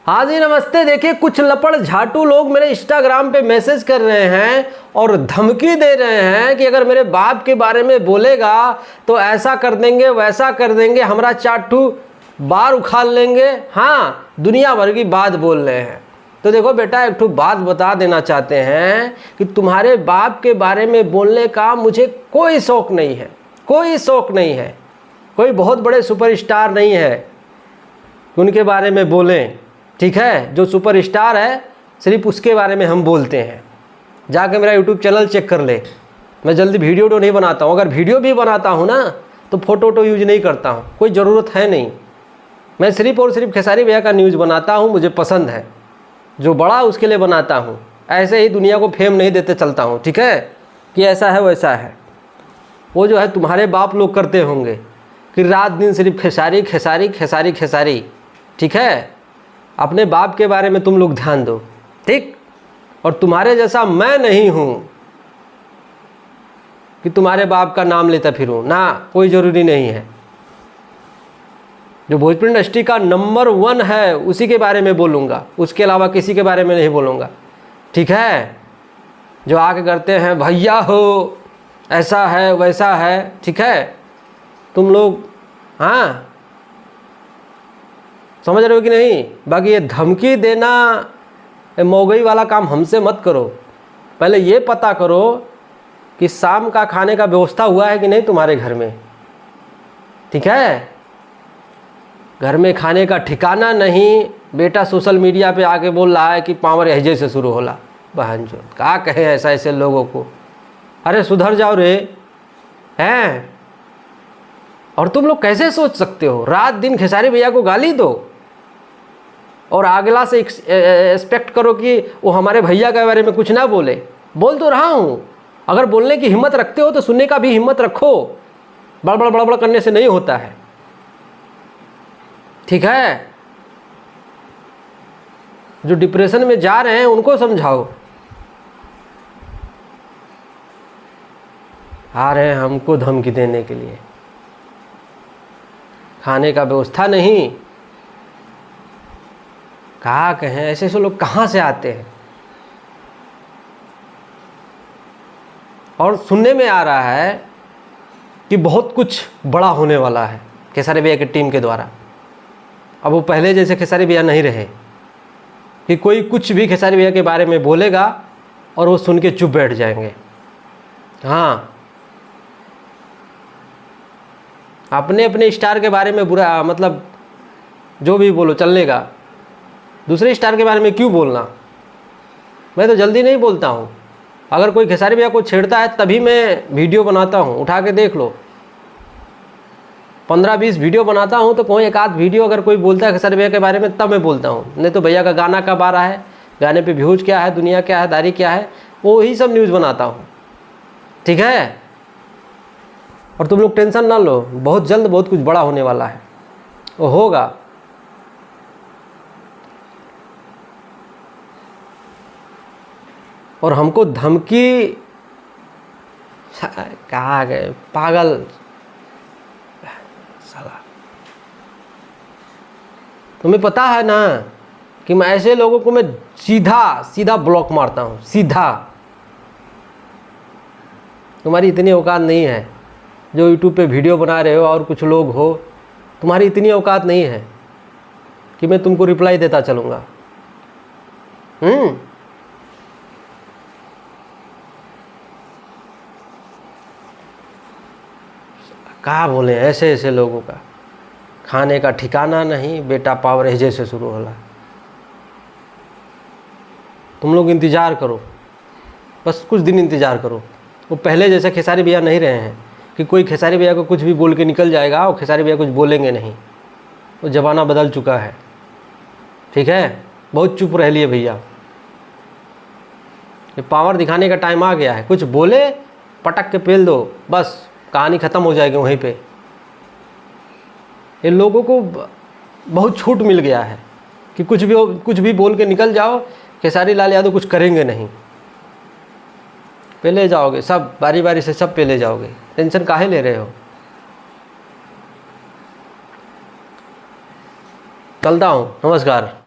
हाँ जी नमस्ते। देखिए कुछ लपड़ झाटू लोग मेरे इंस्टाग्राम पे मैसेज कर रहे हैं और धमकी दे रहे हैं कि अगर मेरे बाप के बारे में बोलेगा तो ऐसा कर देंगे वैसा कर देंगे, हमारा चाटू बार उखाड़ लेंगे। हाँ, दुनिया भर की बात बोल रहे हैं। तो देखो बेटा, एक ठो बात बता देना चाहते हैं कि तुम्हारे बाप के बारे में बोलने का मुझे कोई शौक़ नहीं है, कोई शौक़ नहीं है। कोई बहुत बड़े सुपरस्टार नहीं है उनके बारे में बोलें, ठीक है। जो सुपरस्टार है सिर्फ उसके बारे में हम बोलते हैं। जाके मेरा यूट्यूब चैनल चेक कर ले। मैं जल्दी वीडियो नहीं बनाता हूँ। अगर वीडियो भी बनाता हूँ ना तो फ़ोटो यूज नहीं करता हूँ, कोई ज़रूरत है नहीं। मैं सिर्फ और सिर्फ खेसारी भैया का न्यूज़ बनाता हूँ, मुझे पसंद है। जो बड़ा उसके लिए बनाता हूँ, ऐसे ही दुनिया को फेम नहीं देते चलता हूँ, ठीक है, कि ऐसा है वैसा है। वो जो है तुम्हारे बाप लोग करते होंगे कि रात दिन सिर्फ खेसारी खेसारी खेसारी खेसारी, ठीक है। अपने बाप के बारे में तुम लोग ध्यान दो, ठीक। और तुम्हारे जैसा मैं नहीं हूँ कि तुम्हारे बाप का नाम लेता फिरूँ ना, कोई ज़रूरी नहीं है। जो भोजपुरी इंडस्ट्री का नंबर 1 है उसी के बारे में बोलूँगा, उसके अलावा किसी के बारे में नहीं बोलूँगा, ठीक है। जो आके करते हैं भैया हो ऐसा है वैसा है, ठीक है, तुम लोग, हाँ समझ रहे हो कि नहीं। बाकी ये धमकी देना, मौगई वाला काम हमसे मत करो। पहले ये पता करो कि शाम का खाने का व्यवस्था हुआ है कि नहीं तुम्हारे घर में, ठीक है। घर में खाने का ठिकाना नहीं, बेटा सोशल मीडिया पे आके बोल रहा है कि पावर एहजे से शुरू होला। बहन जो क्या कहे ऐसा ऐसे लोगों को, अरे सुधर जाओ रे, हैं। और तुम लोग कैसे सोच सकते हो रात दिन खेसारी भैया को गाली दो और अगला से एक्सपेक्ट करो कि वो हमारे भैया के बारे में कुछ ना बोले। बोल तो रहा हूँ, अगर बोलने की हिम्मत रखते हो तो सुनने का भी हिम्मत रखो। बड़बड़ बड़बड़ करने से नहीं होता है, ठीक है। जो डिप्रेशन में जा रहे हैं उनको समझाओ। आ रहे हैं हमको धमकी देने के लिए, खाने का व्यवस्था नहीं, कहा कहें ऐसे ऐसे लोग कहाँ से आते हैं। और सुनने में आ रहा है कि बहुत कुछ बड़ा होने वाला है खेसारी भैया की टीम के द्वारा। अब वो पहले जैसे खेसारी भैया नहीं रहे कि कोई कुछ भी खेसारी भैया के बारे में बोलेगा और वो सुन के चुप बैठ जाएंगे। हाँ, अपने अपने स्टार के बारे में बुरा, मतलब जो भी बोलो चलेगा, दूसरे स्टार के बारे में क्यों बोलना। मैं तो जल्दी नहीं बोलता हूँ। अगर कोई खेसारी भैया को छेड़ता है तभी मैं वीडियो बनाता हूँ, उठा के देख लो। 15-20 वीडियो बनाता हूँ तो कोई एक आध वीडियो अगर कोई बोलता है खेसारी भैया के बारे में तब मैं बोलता हूँ। नहीं तो भैया का गाना कब आ रहा है, गाने पे व्यूज़ क्या है, दुनिया क्या है, दारी क्या है, वो ही सब न्यूज़ बनाता हूँ, ठीक है। और तुम लोग टेंशन ना लो, बहुत जल्द बहुत कुछ बड़ा होने वाला है, वो होगा। और हमको धमकी, कहाँ गए पागल साला। तुम्हें पता है ना कि मैं ऐसे लोगों को मैं सीधा सीधा ब्लॉक मारता हूँ, सीधा। तुम्हारी इतनी औकात नहीं है जो यूट्यूब पे वीडियो बना रहे हो और कुछ लोग हो, तुम्हारी इतनी औकात नहीं है कि मैं तुमको रिप्लाई देता चलूँगा। क्या बोले ऐसे ऐसे लोगों का, खाने का ठिकाना नहीं, बेटा पावर एहजे से शुरू होला। तुम लोग इंतज़ार करो, बस कुछ दिन इंतज़ार करो। वो पहले जैसे खेसारी भैया नहीं रहे हैं कि कोई खेसारी भैया को कुछ भी बोल के निकल जाएगा और खेसारी भैया कुछ बोलेंगे नहीं। वो ज़माना बदल चुका है, ठीक है। बहुत चुप रह लिए भैया, ये पावर दिखाने का टाइम आ गया है। कुछ बोले पटक के पेल दो, बस कहानी ख़त्म हो जाएगी वहीं पे। ये लोगों को बहुत छूट मिल गया है कि कुछ भी बोल के निकल जाओ, खेसारी लाल यादव कुछ करेंगे नहीं। पहले जाओगे सब, बारी बारी से सब पहले जाओगे, टेंशन काहे ले रहे हो। चलता हूँ, नमस्कार।